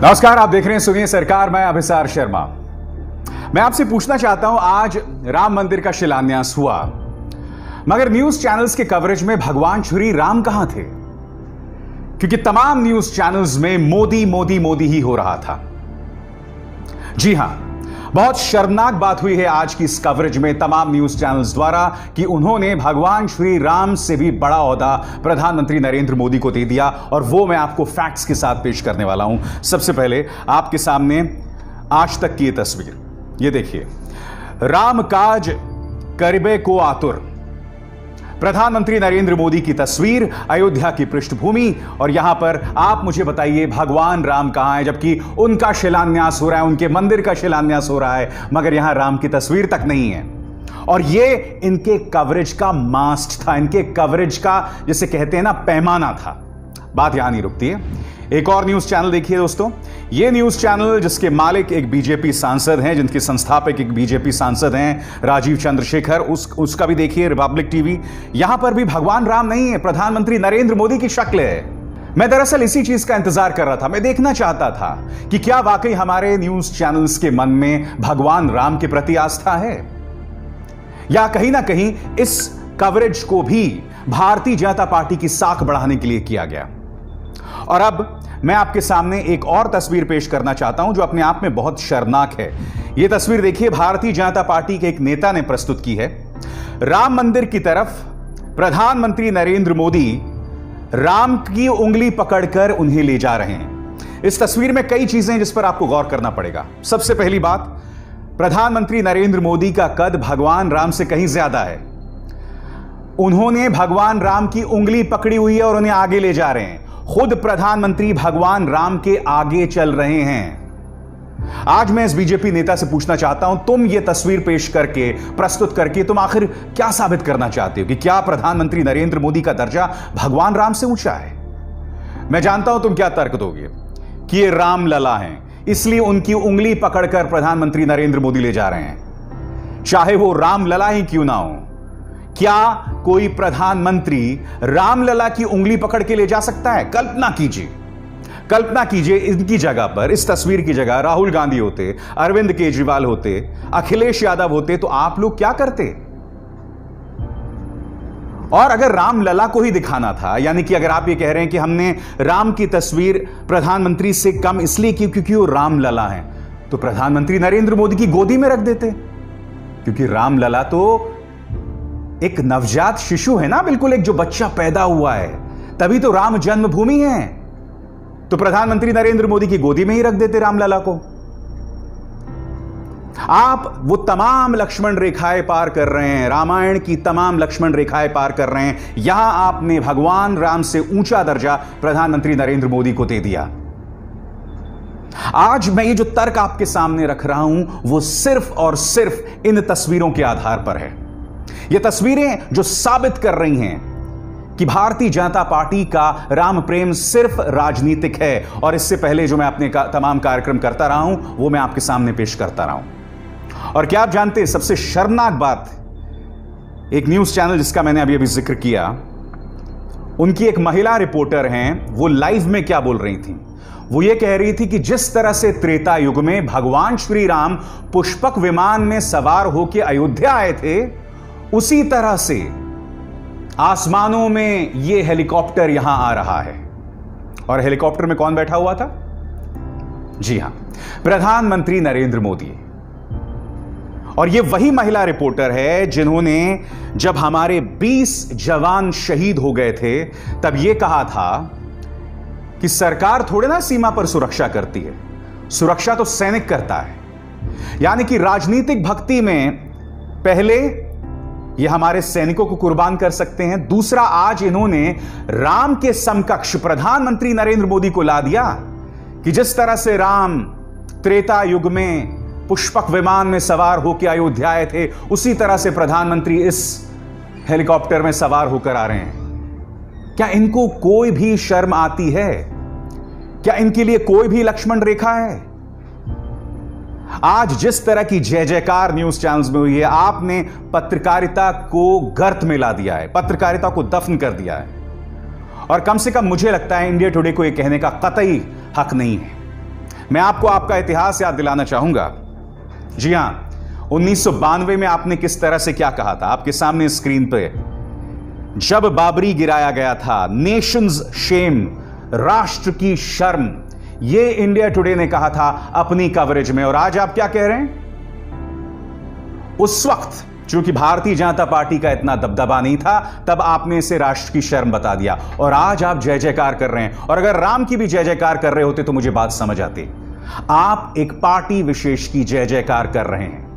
नमस्कार, आप देख रहे हैं सुनिए सरकार। मैं अभिसार शर्मा। मैं आपसे पूछना चाहता हूं, आज राम मंदिर का शिलान्यास हुआ, मगर न्यूज चैनल्स के कवरेज में भगवान श्री राम कहां थे? क्योंकि तमाम न्यूज चैनल्स में मोदी मोदी मोदी ही हो रहा था। जी हां, बहुत शर्मनाक बात हुई है आज की इस कवरेज में तमाम न्यूज चैनल्स द्वारा कि उन्होंने भगवान श्री राम से भी बड़ा ओहदा प्रधानमंत्री नरेंद्र मोदी को दे दिया, और वो मैं आपको फैक्ट्स के साथ पेश करने वाला हूं। सबसे पहले आपके सामने आज तक की ये तस्वीर, ये देखिए। राम काज करिबे को आतुर, प्रधानमंत्री नरेंद्र मोदी की तस्वीर, अयोध्या की पृष्ठभूमि, और यहां पर आप मुझे बताइए भगवान राम कहां है? जबकि उनका शिलान्यास हो रहा है, उनके मंदिर का शिलान्यास हो रहा है, मगर यहां राम की तस्वीर तक नहीं है। और ये इनके कवरेज का मास्ट था, इनके कवरेज का जिसे कहते हैं ना पैमाना था। बात यहां नहीं रुकती है। एक और न्यूज चैनल देखिए दोस्तों। ये न्यूज चैनल जिसके मालिक एक बीजेपी सांसद हैं, जिनके संस्थापक एक बीजेपी सांसद हैं, राजीव चंद्रशेखर, उसका भी देखिए, रिपब्लिक टीवी। यहां पर भी भगवान राम नहीं है, प्रधानमंत्री नरेंद्र मोदी की शक्ल है। मैं दरअसल इसी चीज का इंतजार कर रहा था। मैं देखना चाहता था कि क्या वाकई हमारे न्यूज चैनल्स के मन में भगवान राम के प्रति आस्था है, या कहीं ना कहीं इस कवरेज को भी भारतीय जनता पार्टी की साख बढ़ाने के लिए किया गया। और अब मैं आपके सामने एक और तस्वीर पेश करना चाहता हूं जो अपने आप में बहुत शर्मनाक है। यह तस्वीर देखिए, भारतीय जनता पार्टी के एक नेता ने प्रस्तुत की है। राम मंदिर की तरफ प्रधानमंत्री नरेंद्र मोदी राम की उंगली पकड़कर उन्हें ले जा रहे हैं। इस तस्वीर में कई चीजें जिस पर आपको गौर करना पड़ेगा। सबसे पहली बात, प्रधानमंत्री नरेंद्र मोदी का कद भगवान राम से कहीं ज्यादा है। उन्होंने भगवान राम की उंगली पकड़ी हुई है और उन्हें आगे ले जा रहे हैं। खुद प्रधानमंत्री भगवान राम के आगे चल रहे हैं। आज मैं इस बीजेपी नेता से पूछना चाहता हूं, तुम ये तस्वीर पेश करके, प्रस्तुत करके, तुम आखिर क्या साबित करना चाहते हो? कि क्या प्रधानमंत्री नरेंद्र मोदी का दर्जा भगवान राम से ऊंचा है? मैं जानता हूं तुम क्या तर्क दोगे कि ये राम लला हैं, इसलिए उनकी उंगली पकड़कर प्रधानमंत्री नरेंद्र मोदी ले जा रहे हैं, चाहे वो राम लला ही क्यों ना हो। क्या कोई प्रधानमंत्री रामलला की उंगली पकड़ के ले जा सकता है? कल्पना कीजिए इनकी जगह पर, इस तस्वीर की जगह राहुल गांधी होते, अरविंद केजरीवाल होते, अखिलेश यादव होते, तो आप लोग क्या करते? और अगर रामलला को ही दिखाना था, यानी कि अगर आप ये कह रहे हैं कि हमने राम की तस्वीर प्रधानमंत्री से कम इसलिए की क्योंकि वो रामलला है, तो प्रधानमंत्री नरेंद्र मोदी की गोदी में रख देते। क्योंकि रामलला तो एक नवजात शिशु है ना, बिल्कुल एक जो बच्चा पैदा हुआ है, तभी तो राम जन्मभूमि है। तो प्रधानमंत्री नरेंद्र मोदी की गोदी में ही रख देते रामलला को। आप वो तमाम लक्ष्मण रेखाएं पार कर रहे हैं, रामायण की तमाम लक्ष्मण रेखाएं पार कर रहे हैं। यहां आपने भगवान राम से ऊंचा दर्जा प्रधानमंत्री नरेंद्र मोदी को दे दिया। आज मैं ये जो तर्क आपके सामने रख रहा हूं, वो सिर्फ और सिर्फ इन तस्वीरों के आधार पर है। ये तस्वीरें जो साबित कर रही हैं कि भारतीय जनता पार्टी का राम प्रेम सिर्फ राजनीतिक है, और इससे पहले जो मैं अपने तमाम कार्यक्रम करता रहा हूं वो मैं आपके सामने पेश करता रहा हूं। और क्या आप जानते हैं सबसे शर्मनाक बात, एक न्यूज चैनल जिसका मैंने अभी जिक्र किया, उनकी एक महिला रिपोर्टर हैं, वो लाइव में क्या बोल रही थी? वो ये कह रही थी कि जिस तरह से त्रेता युग में भगवान श्री राम पुष्पक विमान में सवार होकर अयोध्या आए थे, उसी तरह से आसमानों में यह हेलीकॉप्टर यहां आ रहा है। और हेलीकॉप्टर में कौन बैठा हुआ था? जी हां, प्रधानमंत्री नरेंद्र मोदी। और यह वही महिला रिपोर्टर है जिन्होंने, जब हमारे 20 जवान शहीद हो गए थे, तब यह कहा था कि सरकार थोड़े ना सीमा पर सुरक्षा करती है, सुरक्षा तो सैनिक करता है। यानी कि राजनीतिक भक्ति में पहले ये हमारे सैनिकों को कुर्बान कर सकते हैं, दूसरा आज इन्होंने राम के समकक्ष प्रधानमंत्री नरेंद्र मोदी को ला दिया कि जिस तरह से राम त्रेता युग में पुष्पक विमान में सवार होकर अयोध्या आए थे, उसी तरह से प्रधानमंत्री इस हेलीकॉप्टर में सवार होकर आ रहे हैं। क्या इनको कोई भी शर्म आती है? क्या इनके लिए कोई भी लक्ष्मण रेखा है? आज जिस तरह की जय जयकार न्यूज चैनल्स में हुई है, आपने पत्रकारिता को गर्त में ला दिया है, पत्रकारिता को दफन कर दिया है। और कम से कम मुझे लगता है इंडिया टुडे को यह कहने का कतई हक नहीं है। मैं आपको आपका इतिहास याद दिलाना चाहूंगा। जी हां, 1992 में आपने किस तरह से क्या कहा था, आपके सामने स्क्रीन पे। जब बाबरी गिराया गया था, नेशंस शेम, राष्ट्र की शर्म, यह इंडिया टुडे ने कहा था अपनी कवरेज में। और आज आप क्या कह रहे हैं? उस वक्त चूंकि भारतीय जनता पार्टी का इतना दबदबा नहीं था, तब आपने इसे राष्ट्र की शर्म बता दिया, और आज आप जय जयकार कर रहे हैं। और अगर राम की भी जय जयकार कर रहे होते तो मुझे बात समझ आती। आप एक पार्टी विशेष की जय जयकार कर रहे हैं,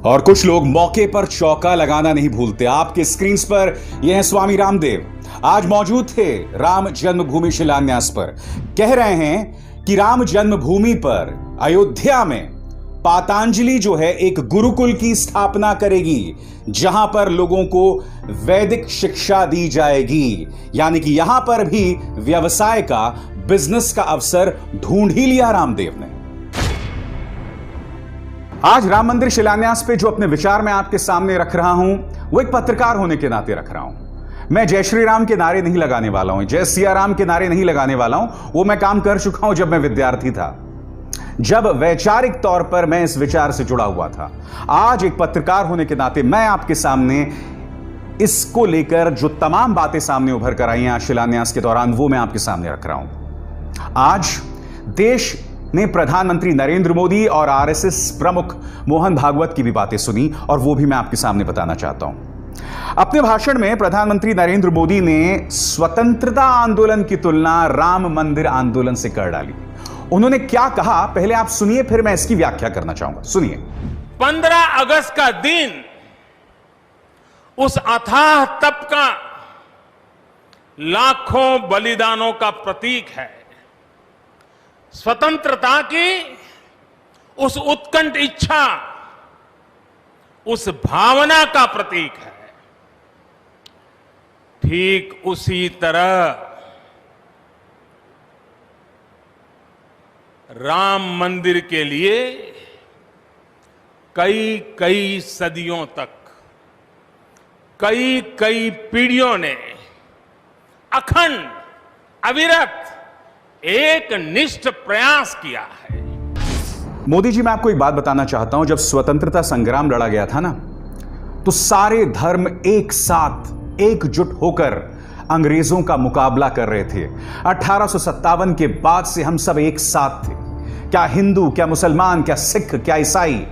और कुछ लोग मौके पर चौका लगाना नहीं भूलते। आपके स्क्रीन पर यह है स्वामी रामदेव, आज मौजूद थे राम जन्मभूमि शिलान्यास पर। कह रहे हैं कि राम जन्मभूमि पर अयोध्या में पातंजलि जो है एक गुरुकुल की स्थापना करेगी, जहां पर लोगों को वैदिक शिक्षा दी जाएगी। यानी कि यहां पर भी व्यवसाय का, बिजनेस का अवसर ढूंढ ही लिया रामदेव ने। आज राम मंदिर शिलान्यास पे जो अपने विचार मैं आपके सामने रख रहा हूं, वो एक पत्रकार होने के नाते रख रहा हूं। मैं जय श्री राम के नारे नहीं लगाने वाला हूं, जय सिया राम के नारे नहीं लगाने वाला हूं। वो मैं काम कर चुका हूं जब मैं विद्यार्थी था, जब वैचारिक तौर पर मैं इस विचार से जुड़ा हुआ था। आज एक पत्रकार होने के नाते मैं आपके सामने इसको लेकर जो तमाम बातें सामने उभर कर आई हैं शिलान्यास के दौरान, वो मैं आपके सामने रख रहा हूं। आज देश ने प्रधानमंत्री नरेंद्र मोदी और आरएसएस प्रमुख मोहन भागवत की भी बातें सुनी, और वो भी मैं आपके सामने बताना चाहता हूं। अपने भाषण में प्रधानमंत्री नरेंद्र मोदी ने स्वतंत्रता आंदोलन की तुलना राम मंदिर आंदोलन से कर डाली। उन्होंने क्या कहा, पहले आप सुनिए, फिर मैं इसकी व्याख्या करना चाहूंगा। सुनिए। 15 अगस्त का दिन उस अथाह तप का, लाखों बलिदानों का प्रतीक है। स्वतंत्रता की उस उत्कंठ इच्छा, उस भावना का प्रतीक है। ठीक उसी तरह राम मंदिर के लिए कई कई सदियों तक, कई कई पीढ़ियों ने अखंड, अविरत, एक निष्ठ प्रयास किया है। मोदी जी, मैं आपको एक बात बताना चाहता हूं। जब स्वतंत्रता संग्राम लड़ा गया था ना, तो सारे धर्म एक साथ एकजुट होकर अंग्रेजों का मुकाबला कर रहे थे। 1857 के बाद से हम सब एक साथ थे, क्या हिंदू, क्या मुसलमान, क्या सिख, क्या ईसाई।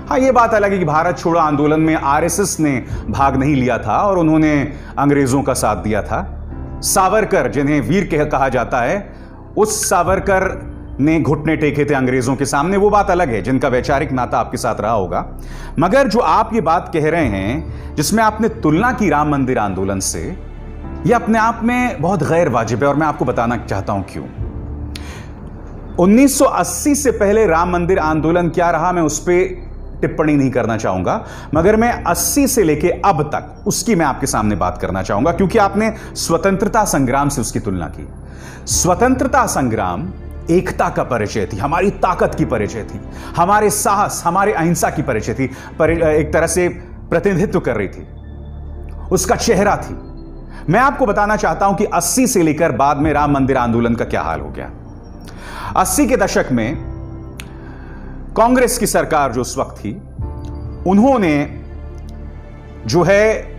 हाँ, यह बात अलग है कि भारत छोड़ो आंदोलन में आरएसएस ने भाग नहीं लिया था और उन्होंने अंग्रेजों का साथ दिया था। सावरकर, जिन्हें वीर कहा जाता है, उस सावरकर ने घुटने टेके थे अंग्रेजों के सामने, वो बात अलग है, जिनका वैचारिक नाता आपके साथ रहा होगा। मगर जो आप ये बात कह रहे हैं, जिसमें आपने तुलना की राम मंदिर आंदोलन से, यह अपने आप में बहुत गैर वाजिब है, और मैं आपको बताना चाहता हूं क्यों। 1980 से पहले राम मंदिर आंदोलन क्या रहा, मैं उस पर टिप्पणी नहीं करना चाहूंगा, मगर मैं 80 से लेके अब तक उसकी मैं आपके सामने बात करना चाहूंगा, क्योंकि आपने स्वतंत्रता संग्राम से उसकी तुलना की। स्वतंत्रता संग्राम एकता का परिचय थी, हमारी ताकत की परिचय थी, हमारे साहस, हमारे अहिंसा की परिचय थी, एक तरह से प्रतिनिधित्व कर रही थी, उसका चेहरा थी। मैं आपको बताना चाहता हूं कि 80 से लेकर बाद में राम मंदिर आंदोलन का क्या हाल हो गया। 80 के दशक में कांग्रेस की सरकार जो उस वक्त थी, उन्होंने जो है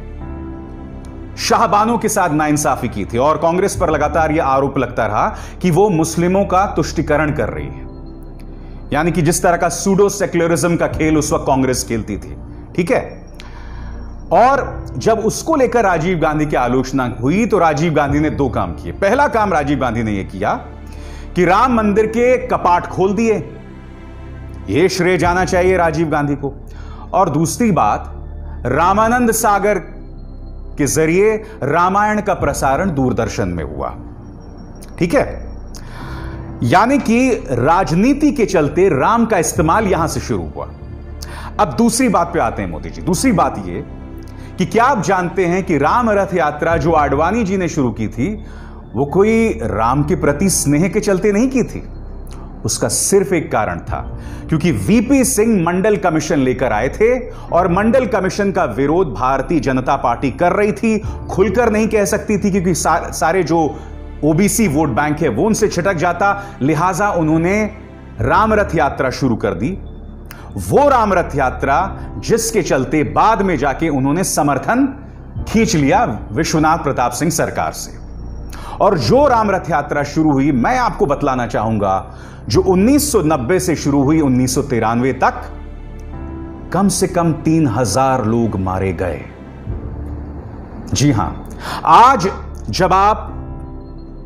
शाहबानों के साथ नाइंसाफी की थी, और कांग्रेस पर लगातार यह आरोप लगता रहा कि वो मुस्लिमों का तुष्टिकरण कर रही है। यानी कि जिस तरह का सूडो सेक्युलरिज्म का खेल उस वक्त कांग्रेस खेलती थी, ठीक है। और जब उसको लेकर राजीव गांधी की आलोचना हुई, तो राजीव गांधी ने दो काम किए। पहला काम राजीव गांधी ने यह किया कि राम मंदिर के कपाट खोल दिए, यह श्रेय जाना चाहिए राजीव गांधी को। और दूसरी बात, रामानंद सागर के जरिए रामायण का प्रसारण दूरदर्शन में हुआ, ठीक है। यानी कि राजनीति के चलते राम का इस्तेमाल यहां से शुरू हुआ। अब दूसरी बात पे आते हैं मोदी जी। दूसरी बात यह कि क्या आप जानते हैं कि राम रथ यात्रा जो आडवाणी जी ने शुरू की थी, वो कोई राम के प्रति स्नेह के चलते नहीं की थी। उसका सिर्फ एक कारण था, क्योंकि वीपी सिंह मंडल कमीशन लेकर आए थे, और मंडल कमीशन का विरोध भारतीय जनता पार्टी कर रही थी। खुलकर नहीं कह सकती थी, क्योंकि सारे जो ओबीसी वोट बैंक है वो उनसे छिटक जाता, लिहाजा उन्होंने राम रथ यात्रा शुरू कर दी। वो राम रथ यात्रा जिसके चलते बाद में जाके उन्होंने समर्थन खींच लिया विश्वनाथ प्रताप सिंह सरकार से। और जो राम रथ यात्रा शुरू हुई, मैं आपको बतलाना चाहूंगा, जो 1990 से शुरू हुई 1993 तक कम से कम 3000 लोग मारे गए। जी हां, आज जब आप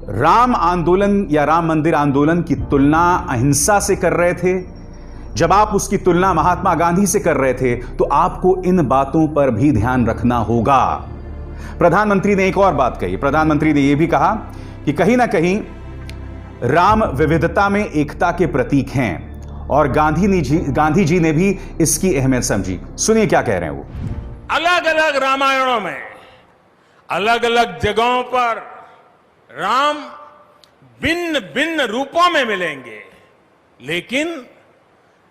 राम आंदोलन या राम मंदिर आंदोलन की तुलना अहिंसा से कर रहे थे, जब आप उसकी तुलना महात्मा गांधी से कर रहे थे, तो आपको इन बातों पर भी ध्यान रखना होगा। प्रधानमंत्री ने एक और बात कही। प्रधानमंत्री ने यह भी कहा कि कहीं ना कहीं राम विविधता में एकता के प्रतीक हैं और गांधी जी ने भी इसकी अहमियत समझी। सुनिए क्या कह रहे हैं वो। अलग अलग रामायणों में अलग अलग जगहों पर राम भिन्न भिन्न रूपों में मिलेंगे, लेकिन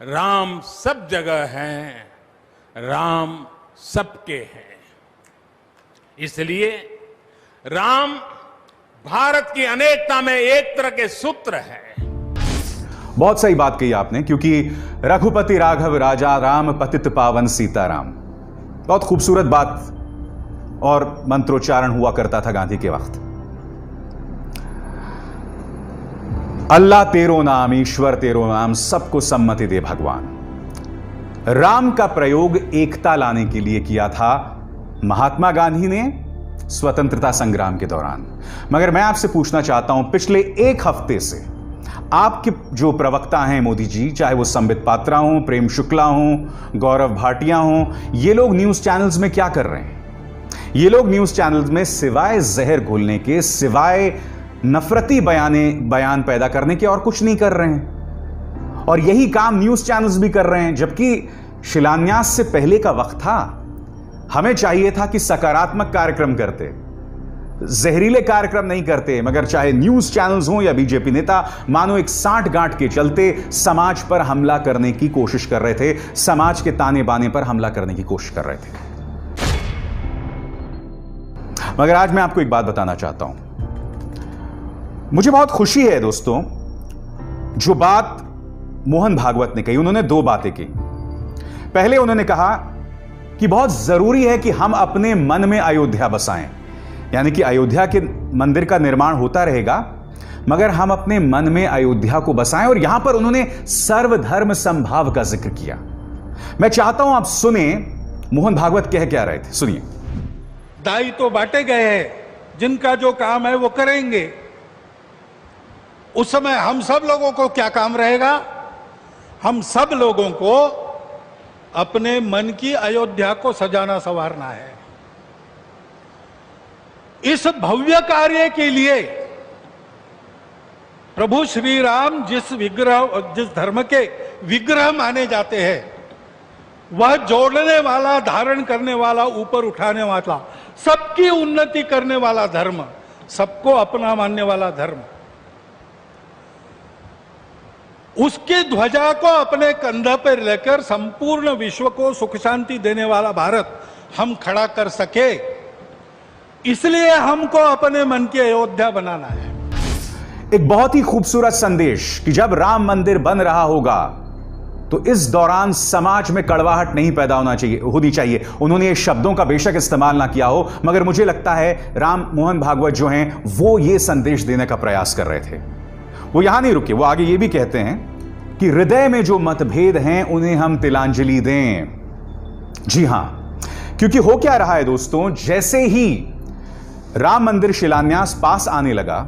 राम सब जगह हैं, राम सबके हैं। इसलिए राम भारत की अनेकता में एक तरह के सूत्र है। बहुत सही बात कही आपने, क्योंकि रघुपति राघव राजा राम, पतित पावन सीताराम। बहुत खूबसूरत बात और मंत्रोच्चारण हुआ करता था गांधी के वक्त। अल्लाह तेरो नाम, ईश्वर तेरो नाम, सबको सम्मति दे भगवान। राम का प्रयोग एकता लाने के लिए किया था महात्मा गांधी ने स्वतंत्रता संग्राम के दौरान। मगर मैं आपसे पूछना चाहता हूं, पिछले एक हफ्ते से आपके जो प्रवक्ता हैं मोदी जी, चाहे वो संबित पात्रा हो, प्रेम शुक्ला हो, गौरव भाटिया हो, ये लोग न्यूज चैनल्स में क्या कर रहे हैं? ये लोग न्यूज चैनल्स में सिवाय जहर घोलने के, सिवाय नफरती बयान पैदा करने के और कुछ नहीं कर रहे हैं। और यही काम न्यूज चैनल्स भी कर रहे हैं, जबकि शिलान्यास से पहले का वक्त था। हमें चाहिए था कि सकारात्मक कार्यक्रम करते, जहरीले कार्यक्रम नहीं करते। मगर चाहे न्यूज चैनल्स हो या बीजेपी नेता, मानो एक साठ गांठ के चलते समाज पर हमला करने की कोशिश कर रहे थे, समाज के ताने बाने पर हमला करने की कोशिश कर रहे थे। मगर आज मैं आपको एक बात बताना चाहता हूं। मुझे बहुत खुशी है दोस्तों, जो बात मोहन भागवत ने कही। उन्होंने दो बातें की। पहले उन्होंने कहा कि बहुत जरूरी है कि हम अपने मन में अयोध्या बसाएं, यानी कि अयोध्या के मंदिर का निर्माण होता रहेगा, मगर हम अपने मन में अयोध्या को बसाएं। और यहां पर उन्होंने सर्वधर्म समभाव का जिक्र किया। मैं चाहता हूं आप सुने मोहन भागवत कह क्या रहे थे। सुनिए। दायित्व तो बांटे गए हैं, जिनका जो काम है वो करेंगे। उस समय हम सब लोगों को क्या काम रहेगा? हम सब लोगों को अपने मन की अयोध्या को सजाना संवारना है। इस भव्य कार्य के लिए प्रभु श्री राम जिस धर्म के विग्रह माने जाते हैं, वह जोड़ने वाला, धारण करने वाला, ऊपर उठाने वाला, सबकी उन्नति करने वाला धर्म, सबको अपना मानने वाला धर्म, उसकी ध्वजा को अपने कंधे पर लेकर संपूर्ण विश्व को सुख शांति देने वाला भारत हम खड़ा कर सके, इसलिए हमको अपने मन की अयोध्या बनाना है। एक बहुत ही खूबसूरत संदेश कि जब राम मंदिर बन रहा होगा तो इस दौरान समाज में कड़वाहट नहीं पैदा होनी चाहिए। उन्होंने ये शब्दों का बेशक इस्तेमाल ना किया हो, मगर मुझे लगता है मोहन भागवत जो हैं वो ये संदेश देने का प्रयास कर रहे थे। वो यहां नहीं रुके, वो आगे ये भी कहते हैं कि हृदय में जो मतभेद हैं उन्हें हम तिलांजलि दें। जी हां, क्योंकि हो क्या रहा है दोस्तों, जैसे ही राम मंदिर शिलान्यास पास आने लगा,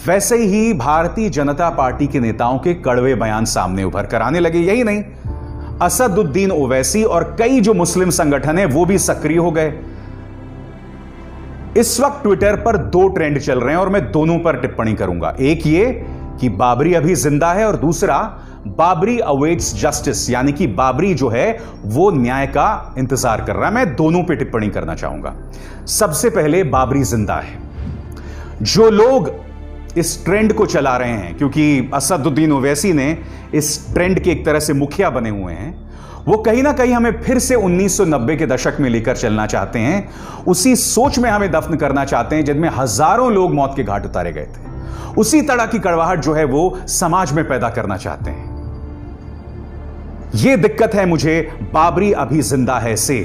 वैसे ही भारतीय जनता पार्टी के नेताओं के कड़वे बयान सामने उभर कर आने लगे। यही नहीं, असदुद्दीन ओवैसी और कई जो मुस्लिम संगठन हैं वो भी सक्रिय हो गए। इस वक्त ट्विटर पर दो ट्रेंड चल रहे हैं और मैं दोनों पर टिप्पणी करूंगा। एक ये कि बाबरी अभी जिंदा है और दूसरा बाबरी अवेट्स जस्टिस, यानी कि बाबरी जो है वो न्याय का इंतजार कर रहा है। मैं दोनों पे टिप्पणी करना चाहूंगा। सबसे पहले बाबरी जिंदा है। जो लोग इस ट्रेंड को चला रहे हैं, क्योंकि असदुद्दीन ओवैसी ने इस ट्रेंड के एक तरह से मुखिया बने हुए हैं, वो कहीं ना कहीं हमें फिर से 1990 के दशक में लेकर चलना चाहते हैं। उसी सोच में हमें दफन करना चाहते हैं जिनमें हजारों लोग मौत के घाट उतारे गए थे। उसी तरह की कड़वाहट जो है वो समाज में पैदा करना चाहते हैं। यह दिक्कत है मुझे बाबरी अभी जिंदा है से।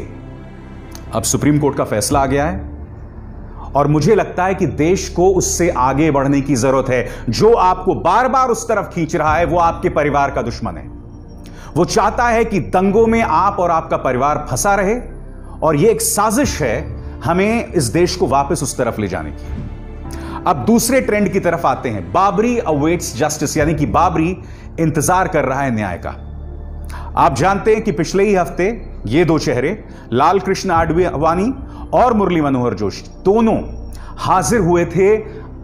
अब सुप्रीम कोर्ट का फैसला आ गया है और मुझे लगता है कि देश को उससे आगे बढ़ने की जरूरत है। जो आपको बार बार उस तरफ खींच रहा है वो आपके परिवार का दुश्मन है। वो चाहता है कि दंगों में आप और आपका परिवार फंसा रहे और यह एक साजिश है हमें इस देश को वापस उस तरफ ले जाने की। अब दूसरे ट्रेंड की तरफ आते हैं। बाबरी अवेट्स जस्टिस, यानी कि बाबरी इंतजार कर रहा है न्याय का। आप जानते हैं कि पिछले ही हफ्ते ये दो चेहरे, लाल कृष्ण आडवाणी और मुरली मनोहर जोशी, दोनों हाजिर हुए थे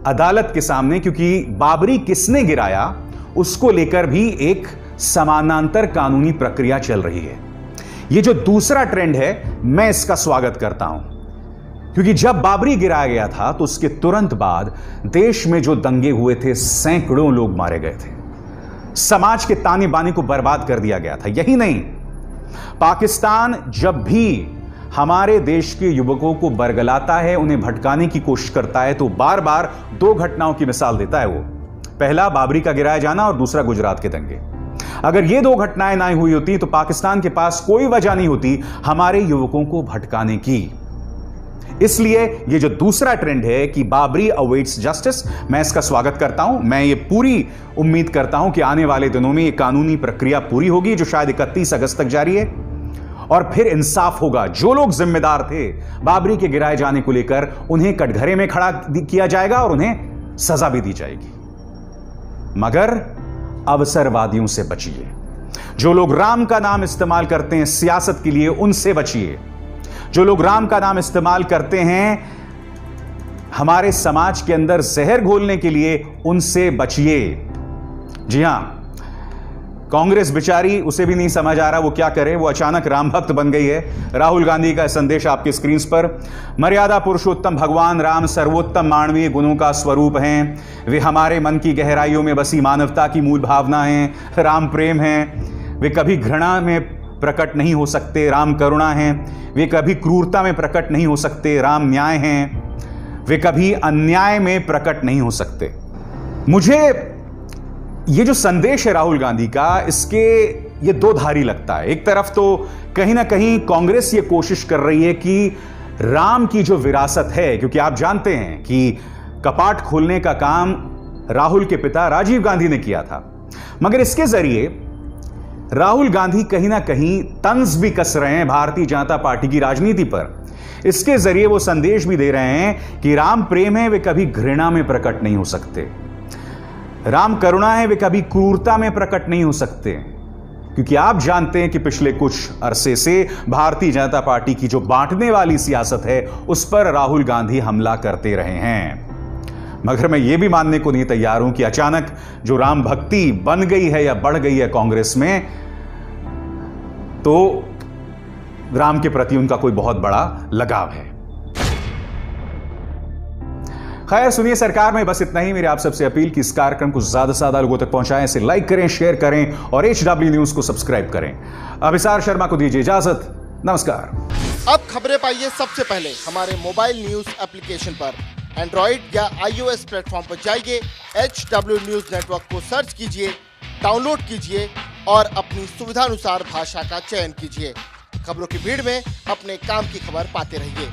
अदालत के सामने, क्योंकि बाबरी किसने गिराया उसको लेकर भी एक समानांतर कानूनी प्रक्रिया चल रही है। यह जो दूसरा ट्रेंड है मैं इसका स्वागत करता हूं, क्योंकि जब बाबरी गिराया गया था तो उसके तुरंत बाद देश में जो दंगे हुए थे, सैकड़ों लोग मारे गए थे, समाज के ताने बाने को बर्बाद कर दिया गया था। यही नहीं, पाकिस्तान जब भी हमारे देश के युवकों को बरगलाता है, उन्हें भटकाने की कोशिश करता है, तो बार बार दो घटनाओं की मिसाल देता है वो। पहला बाबरी का गिराया जाना और दूसरा गुजरात के दंगे। अगर ये दो घटनाएं ना हुई होती तो पाकिस्तान के पास कोई वजह नहीं होती हमारे युवकों को भटकाने की। इसलिए ये जो दूसरा ट्रेंड है कि बाबरी अवेट्स जस्टिस, मैं इसका स्वागत करता हूं। मैं ये पूरी उम्मीद करता हूं कि आने वाले दिनों में ये कानूनी प्रक्रिया पूरी होगी, जो शायद 31 अगस्त तक जारी है, और फिर इंसाफ होगा। जो लोग जिम्मेदार थे बाबरी के गिराए जाने को लेकर, उन्हें कटघरे में खड़ा किया जाएगा और उन्हें सजा भी दी जाएगी। मगर अवसरवादियों से बचिए। जो लोग राम का नाम इस्तेमाल करते हैं सियासत के लिए, उनसे बचिए। जो लोग राम का नाम इस्तेमाल करते हैं हमारे समाज के अंदर जहर घोलने के लिए, उनसे बचिए। जी हां, कांग्रेस बेचारी, उसे भी नहीं समझ आ रहा वो क्या करे। वो अचानक राम भक्त बन गई है। राहुल गांधी का संदेश आपके स्क्रीन पर। मर्यादा पुरुषोत्तम भगवान राम सर्वोत्तम मानवीय गुणों का स्वरूप हैं। वे हमारे मन की गहराइयों में बसी मानवता की मूल भावना हैं। राम प्रेम है, वे कभी घृणा में प्रकट नहीं हो सकते। राम करुणा है, वे कभी क्रूरता में प्रकट नहीं हो सकते। राम न्याय हैं, वे कभी अन्याय में प्रकट नहीं हो सकते। मुझे ये जो संदेश है राहुल गांधी का, इसके ये दो धारी लगता है। एक तरफ तो कहीं ना कहीं कांग्रेस ये कोशिश कर रही है कि राम की जो विरासत है, क्योंकि आप जानते हैं कि कपाट खोलने का काम राहुल के पिता राजीव गांधी ने किया था, मगर इसके जरिए राहुल गांधी कहीं ना कहीं तंज भी कस रहे हैं भारतीय जनता पार्टी की राजनीति पर। इसके जरिए वो संदेश भी दे रहे हैं कि राम प्रेम है, वे कभी घृणा में प्रकट नहीं हो सकते। राम करुणा है, वे कभी क्रूरता में प्रकट नहीं हो सकते। क्योंकि आप जानते हैं कि पिछले कुछ अरसे से भारतीय जनता पार्टी की जो बांटने वाली सियासत है, उस पर राहुल गांधी हमला करते रहे हैं। मगर मैं ये भी मानने को नहीं तैयार हूं कि अचानक जो राम भक्ति बन गई है या बढ़ गई है कांग्रेस में, तो राम के प्रति उनका कोई बहुत बड़ा लगाव है। खैर, सुनिए, सरकार में बस इतना ही। मेरी आप सबसे अपील कि इस कार्यक्रम को ज्यादा से ज्यादा लोगों तक पहुंचाएं, इसे लाइक करें, शेयर करें और HW न्यूज को सब्सक्राइब करें। अभिसार शर्मा को दीजिए इजाजत। नमस्कार। अब खबरें पाइए सबसे पहले हमारे मोबाइल न्यूज एप्लीकेशन पर। एंड्रॉइड या iOS प्लेटफॉर्म पर जाइए, HW न्यूज नेटवर्क को सर्च कीजिए, डाउनलोड कीजिए और अपनी सुविधानुसार भाषा का चयन कीजिए। खबरों की भीड़ में अपने काम की खबर पाते रहिए।